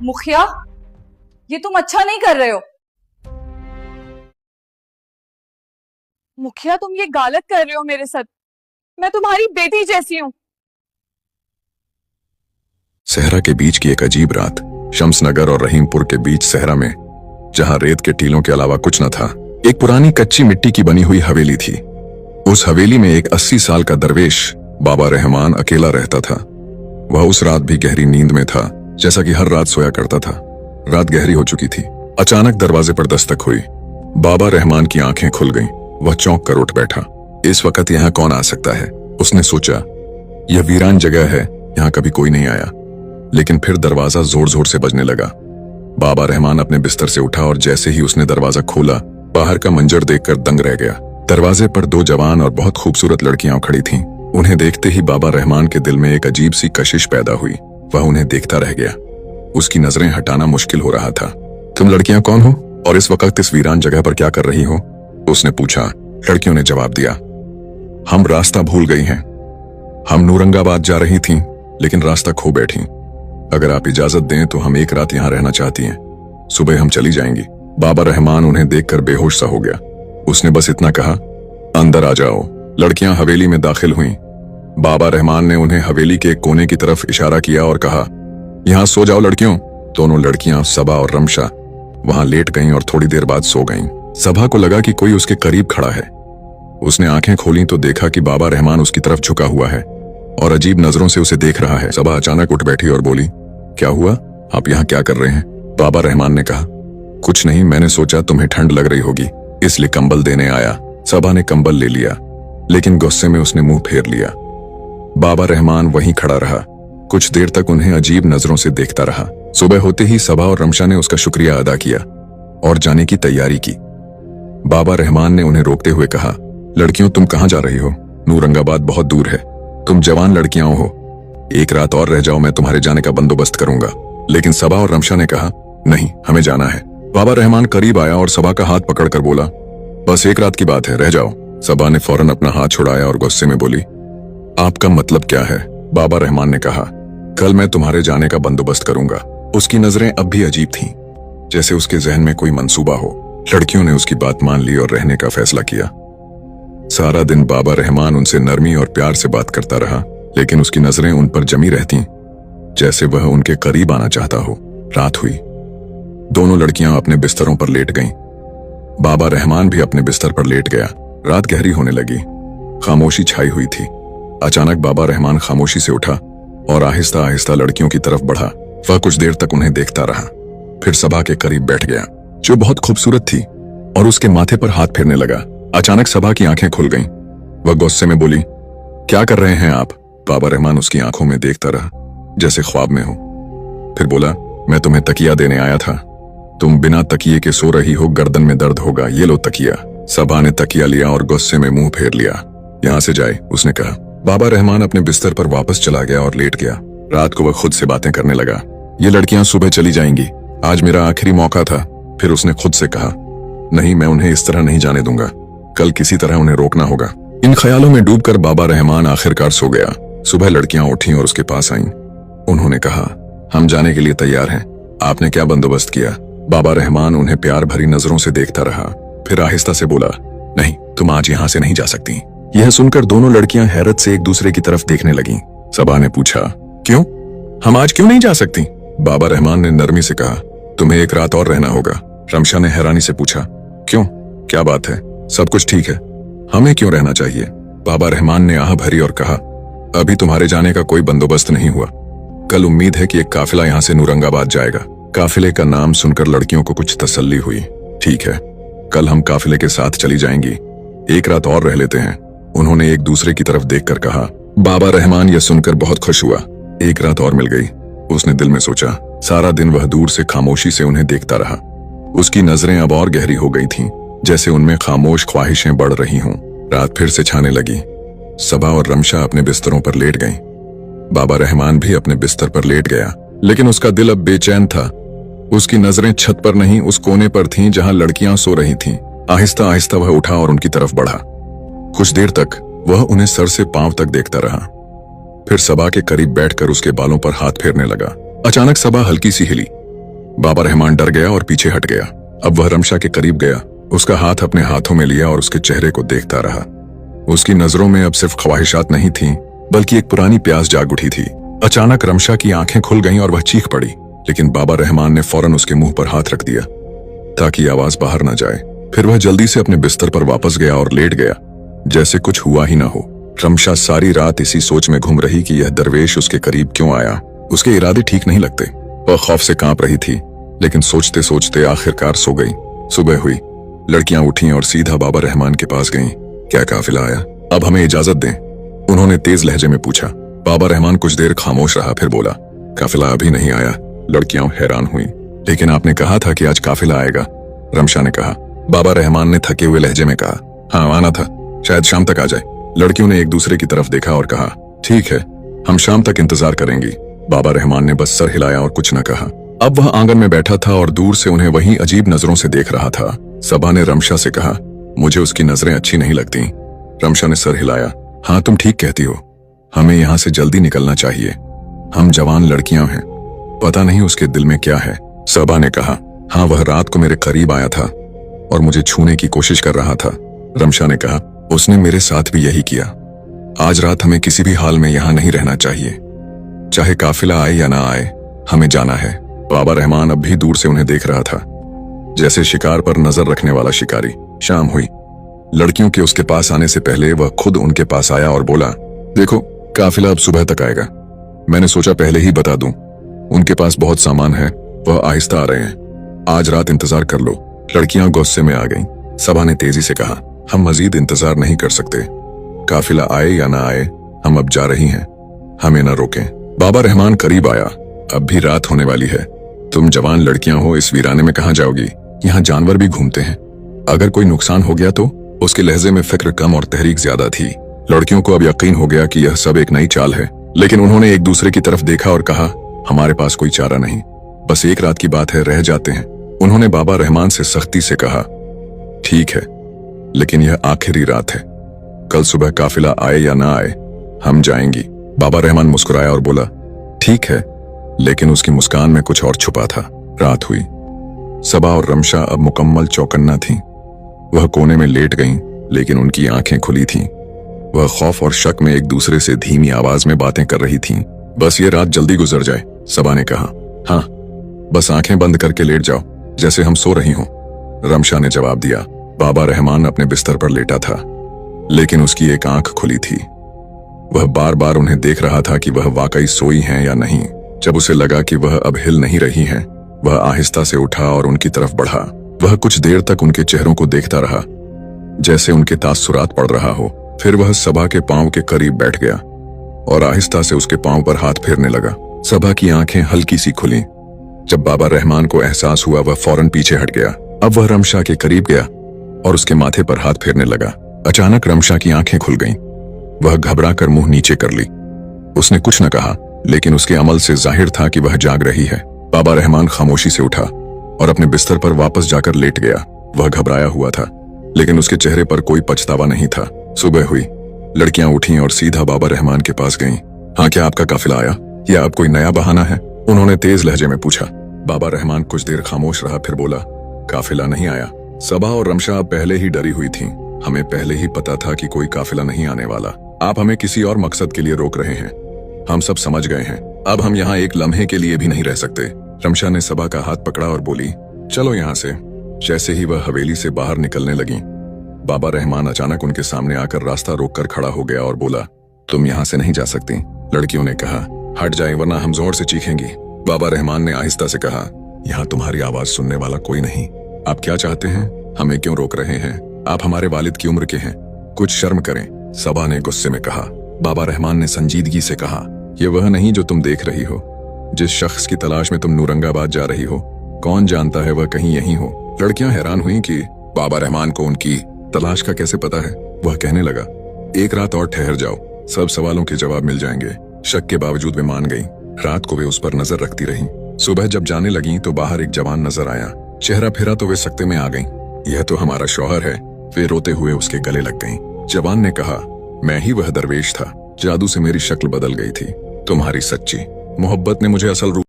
मुखिया, ये तुम अच्छा नहीं कर रहे हो। मुखिया, तुम ये गलत कर रहे हो मेरे साथ। मैं तुम्हारी बेटी जैसी हूँ। सहरा के बीच की एक अजीब रात, शम्सनगर और रहीमपुर के बीच सहरा में, जहां रेत के टीलों के अलावा कुछ न था, एक पुरानी कच्ची मिट्टी की बनी हुई हवेली थी। उस हवेली में एक 80 साल का दरवेश बाबा रहमान अकेला रहता था। वह उस रात भी गहरी नींद में था, जैसा कि हर रात सोया करता था। रात गहरी हो चुकी थी। अचानक दरवाजे पर दस्तक हुई। बाबा रहमान की आंखें खुल गईं। वह चौंक कर उठ बैठा। इस वक्त यहाँ कौन आ सकता है, उसने सोचा। यह वीरान जगह है, यहाँ कभी कोई नहीं आया। लेकिन फिर दरवाजा जोर जोर से बजने लगा। बाबा रहमान अपने बिस्तर से उठा और जैसे ही उसने दरवाजा खोला, बाहर का मंजर देखकर दंग रह गया। दरवाजे पर 2 जवान और बहुत खूबसूरत लड़कियां खड़ी थीं। उन्हें देखते ही बाबा रहमान के दिल में एक अजीब सी कशिश पैदा हुई। वह उन्हें देखता रह गया। उसकी नजरें हटाना मुश्किल हो रहा था। तुम लड़कियां कौन हो और इस वक्त इस वीरान जगह पर क्या कर रही हो, उसने पूछा। लड़कियों ने जवाब दिया, हम रास्ता भूल गई हैं। हम नूरंगाबाद जा रही थीं, लेकिन रास्ता खो बैठी। अगर आप इजाजत दें तो हम एक रात यहाँ रहना चाहती हैं। सुबह हम चली जाएंगी। बाबा रहमान उन्हें देखकर बेहोश सा हो गया। उसने बस इतना कहा, अंदर आ जाओ। लड़कियां हवेली में दाखिल हुईं। बाबा रहमान ने उन्हें हवेली के एक कोने की तरफ इशारा किया और कहा, यहाँ सो जाओ लड़कियों। दोनों लड़कियां सबा और रमशा वहां लेट गईं और थोड़ी देर बाद सो गईं। सबा को लगा कि कोई उसके करीब खड़ा है। उसने आंखें खोली तो देखा कि बाबा रहमान उसकी तरफ झुका हुआ है और अजीब नजरों से उसे देख रहा है। सबा अचानक उठ बैठी और बोली, क्या हुआ, आप यहाँ क्या कर रहे हैं? बाबा रहमान ने कहा, कुछ नहीं, मैंने सोचा तुम्हें ठंड लग रही होगी, इसलिए कंबल देने आया। सबा ने कंबल ले लिया, लेकिन गुस्से में उसने मुंह फेर लिया। बाबा रहमान वहीं खड़ा रहा। कुछ देर तक उन्हें अजीब नजरों से देखता रहा। सुबह होते ही सबा और रमशा ने उसका शुक्रिया अदा किया और जाने की तैयारी की। बाबा रहमान ने उन्हें रोकते हुए कहा, लड़कियों तुम कहाँ जा रही हो? नूरंगाबाद बहुत दूर है। तुम जवान लड़कियां हो, एक रात और रह जाओ, मैं तुम्हारे जाने का बंदोबस्त करूंगा। लेकिन सबा और रमशा ने कहा, नहीं, हमें जाना है। बाबा रहमान करीब आया और सबा का हाथ पकड़कर बोला, बस एक रात की बात है, रह जाओ। सबा ने फौरन अपना हाथ छुड़ाया और गुस्से में बोली, आपका मतलब क्या है? बाबा रहमान ने कहा, कल मैं तुम्हारे जाने का बंदोबस्त करूंगा। उसकी नजरें अब भी अजीब थीं, जैसे उसके जहन में कोई मंसूबा हो। लड़कियों ने उसकी बात मान ली और रहने का फैसला किया। सारा दिन बाबा रहमान उनसे नरमी और प्यार से बात करता रहा, लेकिन उसकी नजरें उन पर जमी रहती, जैसे वह उनके करीब आना चाहता हो। रात हुई। दोनों लड़कियां अपने बिस्तरों पर लेट गईं। बाबा रहमान भी अपने बिस्तर पर लेट गया। रात गहरी होने लगी। खामोशी छाई हुई थी। अचानक बाबा रहमान खामोशी से उठा और आहिस्ता आहिस्ता लड़कियों की तरफ बढ़ा। वह कुछ देर तक उन्हें देखता रहा, फिर सबा के करीब बैठ गया, जो बहुत खूबसूरत थी, और उसके माथे पर हाथ फेरने लगा। अचानक सबा की आंखें खुल गईं। वह गुस्से में बोली, क्या कर रहे हैं आप? बाबा रहमान उसकी आंखों में देखता रहा, जैसे ख्वाब में हो। फिर बोला, मैं तुम्हें तकिया देने आया था। तुम बिना तकिए के सो रही हो, गर्दन में दर्द होगा, ये लो तकिया। सबा ने तकिया लिया और गुस्से में मुंह फेर लिया। यहाँ से जाए, उसने कहा। बाबा रहमान अपने बिस्तर पर वापस चला गया और लेट गया। रात को वह खुद से बातें करने लगा। ये लड़कियां सुबह चली जाएंगी, आज मेरा आखिरी मौका था। फिर उसने खुद से कहा, नहीं, मैं उन्हें इस तरह नहीं जाने दूंगा। कल किसी तरह उन्हें रोकना होगा। इन ख्यालों में डूबकर बाबा रहमान आखिरकार सो गया। सुबह लड़कियां उठी और उसके पास आईं। उन्होंने कहा, हम जाने के लिए तैयार हैं, आपने क्या बंदोबस्त किया? बाबा रहमान उन्हें प्यार भरी नजरों से देखता रहा, फिर आहिस्ता से बोला, नहीं, तुम आज यहाँ से नहीं जा सकती। यह सुनकर दोनों लड़कियां हैरत से एक दूसरे की तरफ देखने लगीं। सबा ने पूछा, क्यों? हम आज क्यों नहीं जा सकती? बाबा रहमान ने नरमी से कहा, तुम्हें एक रात और रहना होगा। रमशा ने हैरानी से पूछा, क्यों, क्या बात है? सब कुछ ठीक है, हमें क्यों रहना चाहिए? बाबा रहमान ने आह भरी और कहा, अभी तुम्हारे जाने का कोई बंदोबस्त नहीं हुआ। कल उम्मीद है कि एक काफिला यहाँ से नूरंगाबाद जाएगा। काफिले का नाम सुनकर लड़कियों को कुछ तसल्ली हुई। ठीक है, कल हम काफिले के साथ चली जाएंगी, एक रात और रह लेते हैं, उन्होंने एक दूसरे की तरफ देखकर कहा। बाबा रहमान यह सुनकर बहुत खुश हुआ। एक रात और मिल गई, उसने दिल में सोचा। सारा दिन वह दूर से खामोशी से उन्हें देखता रहा। उसकी नजरें अब और गहरी हो गई थीं, जैसे उनमें खामोश ख्वाहिशें बढ़ रही हों। रात फिर से छाने लगी। सबा और रमशा अपने बिस्तरों पर लेट गईं। बाबा रहमान भी अपने बिस्तर पर लेट गया, लेकिन उसका दिल अब बेचैन था। उसकी नजरें छत पर नहीं, उस कोने पर थीं जहां लड़कियां सो रही थीं। आहिस्ता आहिस्ता वह उठा और उनकी तरफ बढ़ा। कुछ देर तक वह उन्हें सर से पांव तक देखता रहा, फिर सबा के करीब बैठकर उसके बालों पर हाथ फेरने लगा। अचानक सबा हल्की सी हिली। बाबा रहमान डर गया और पीछे हट गया। अब वह रमशा के करीब गया, उसका हाथ अपने हाथों में लिया और उसके चेहरे को देखता रहा। उसकी नजरों में अब सिर्फ ख्वाहिशात नहीं थीं, बल्कि एक पुरानी प्यास जाग उठी थी। अचानक रमशा की आंखें खुल गईं और वह चीख पड़ी, लेकिन बाबा रहमान ने फौरन उसके मुंह पर हाथ रख दिया ताकि आवाज बाहर न जाए। फिर वह जल्दी से अपने बिस्तर पर वापस गया और लेट गया, जैसे कुछ हुआ ही ना हो। रमशा सारी रात इसी सोच में घूम रही कि यह दरवेश उसके करीब क्यों आया। उसके इरादे ठीक नहीं लगते। वह खौफ से कांप रही थी, लेकिन सोचते सोचते आखिरकार सो गई। सुबह हुई, लड़कियां उठीं और सीधा बाबा रहमान के पास गईं। क्या काफिला आया? अब हमें इजाजत दें, उन्होंने तेज लहजे में पूछा। बाबा रहमान कुछ देर खामोश रहा, फिर बोला, काफिला अभी नहीं आया। लड़कियां हैरान हुई। लेकिन आपने कहा था कि आज काफिला आएगा, रमशा ने कहा। बाबा रहमान ने थके हुए लहजे में कहा, हाँ आना था, शायद शाम तक आ जाए। लड़कियों ने एक दूसरे की तरफ देखा और कहा, ठीक है, हम शाम तक इंतजार करेंगी। बाबा रहमान ने बस सर हिलाया और कुछ न कहा। अब वह आंगन में बैठा था और दूर से उन्हें वही अजीब नजरों से देख रहा था। सबा ने रमशा से कहा, मुझे उसकी नजरें अच्छी नहीं लगती। रमशा ने सर हिलाया, हाँ तुम ठीक कहती हो, हमें यहाँ से जल्दी निकलना चाहिए। हम जवान लड़कियां हैं, पता नहीं उसके दिल में क्या है। सबा ने कहा, हाँ वह रात को मेरे करीब आया था और मुझे छूने की कोशिश कर रहा था। रमशा ने कहा, उसने मेरे साथ भी यही किया। आज रात हमें किसी भी हाल में यहाँ नहीं रहना चाहिए, चाहे काफिला आए या ना आए, हमें जाना है। बाबा रहमान अब भी दूर से उन्हें देख रहा था, जैसे शिकार पर नजर रखने वाला शिकारी। शाम हुई। लड़कियों के उसके पास आने से पहले वह खुद उनके पास आया और बोला, देखो काफिला अब सुबह तक आएगा, मैंने सोचा पहले ही बता दूं। उनके पास बहुत सामान है, वह आहिस्ता आ रहे हैं, आज रात इंतजार कर लो। लड़कियां गुस्से में आ गईं। सबा ने तेजी से कहा, हम मजीद इंतजार नहीं कर सकते, काफिला आए या ना आए, हम अब जा रही हैं, हमें न रोकें। बाबा रहमान करीब आया, अब भी रात होने वाली है, तुम जवान लड़कियां हो, इस वीराने में कहां जाओगी? यहाँ जानवर भी घूमते हैं, अगर कोई नुकसान हो गया तो? उसके लहजे में फिक्र कम और तहरीक ज्यादा थी। लड़कियों को अब यकीन हो गया कि यह सब एक नई चाल है, लेकिन उन्होंने एक दूसरे की तरफ देखा और कहा, हमारे पास कोई चारा नहीं, बस एक रात की बात है, रह जाते हैं। उन्होंने बाबा रहमान से सख्ती से कहा, ठीक है, लेकिन यह आखिरी रात है, कल सुबह काफिला आए या ना आए, हम जाएंगी। बाबा रहमान मुस्कुराया और बोला, ठीक है, लेकिन उसकी मुस्कान में कुछ और छुपा था। रात हुई। सबा और रमशा अब मुकम्मल चौकन्ना थीं। वह कोने में लेट गईं, लेकिन उनकी आंखें खुली थीं। वह खौफ और शक में एक दूसरे से धीमी आवाज में बातें कर रही थीं। बस ये रात जल्दी गुजर जाए, सबा ने कहा। हाँ, बस आंखें बंद करके लेट जाओ, जैसे हम सो रही हों, रमशा ने जवाब दिया। बाबा रहमान अपने बिस्तर पर लेटा था, लेकिन उसकी एक आंख खुली थी। वह बार बार उन्हें देख रहा था कि वह वाकई सोई हैं या नहीं। जब उसे लगा कि वह अब हिल नहीं रही हैं, वह आहिस्ता से उठा और उनकी तरफ बढ़ा। वह कुछ देर तक उनके चेहरों को देखता रहा, जैसे उनके तासुरात पड़ रहा हो। फिर वह सबा के पांव के करीब बैठ गया और आहिस्ता से उसके पांव पर हाथ फेरने लगा। सबा की आंखें हल्की सी खुलीं। जब बाबा रहमान को एहसास हुआ, वह फौरन पीछे हट गया। अब वह रमशा के करीब गया और उसके माथे पर हाथ फेरने लगा। अचानक रमशा की आंखें खुल गईं। वह घबरा कर मुंह नीचे कर ली। उसने कुछ न कहा, लेकिन उसके अमल से जाहिर था कि वह जाग रही है। बाबा रहमान खामोशी से उठा और अपने बिस्तर पर वापस जाकर लेट गया। वह घबराया हुआ था, लेकिन उसके चेहरे पर कोई पछतावा नहीं था। सुबह हुई। लड़कियां उठीं और सीधा बाबा रहमान के पास गईं। हाँ, क्या आपका काफिला आया या अब कोई नया बहाना है? उन्होंने तेज लहजे में पूछा। बाबा रहमान कुछ देर खामोश रहा, फिर बोला, काफिला नहीं आया। सबा और रमशा पहले ही डरी हुई थीं। हमें पहले ही पता था कि कोई काफिला नहीं आने वाला। आप हमें किसी और मकसद के लिए रोक रहे हैं, हम सब समझ गए हैं। अब हम यहाँ एक लम्हे के लिए भी नहीं रह सकते। रमशा ने सबा का हाथ पकड़ा और बोली, चलो यहाँ से। जैसे ही वह हवेली से बाहर निकलने लगी, बाबा रहमान अचानक उनके सामने आकर रास्ता रोककर खड़ा हो गया और बोला, तुम यहाँ से नहीं जा सकती। लड़कियों ने कहा, हट जाए वरना हम जोर से चीखेंगी। बाबा रहमान ने आहिस्ता से कहा, यहाँ तुम्हारी आवाज सुनने वाला कोई नहीं। आप क्या चाहते हैं? हमें क्यों रोक रहे हैं? आप हमारे वालिद की उम्र के हैं, कुछ शर्म करें। सबा ने गुस्से में कहा। बाबा रहमान ने संजीदगी से कहा, यह वह नहीं जो तुम देख रही हो। जिस शख्स की तलाश में तुम नूरंगाबाद जा रही हो, कौन जानता है वह कहीं यहीं हो। लड़कियां हैरान हुईं कि बाबा रहमान को उनकी तलाश का कैसे पता है। वह कहने लगा, एक रात और ठहर जाओ, सब सवालों के जवाब मिल जाएंगे। शक के बावजूद वे मान गईं। रात को वे उस पर नजर रखती रहीं। सुबह जब जाने लगीं तो बाहर एक जवान नजर आया। चेहरा फिरा तो वे सकते में आ गईं। यह तो हमारा शौहर है। वे रोते हुए उसके गले लग गईं। जवान ने कहा, मैं ही वह दरवेश था, जादू से मेरी शक्ल बदल गई थी। तुम्हारी सच्ची मोहब्बत ने मुझे असल रूप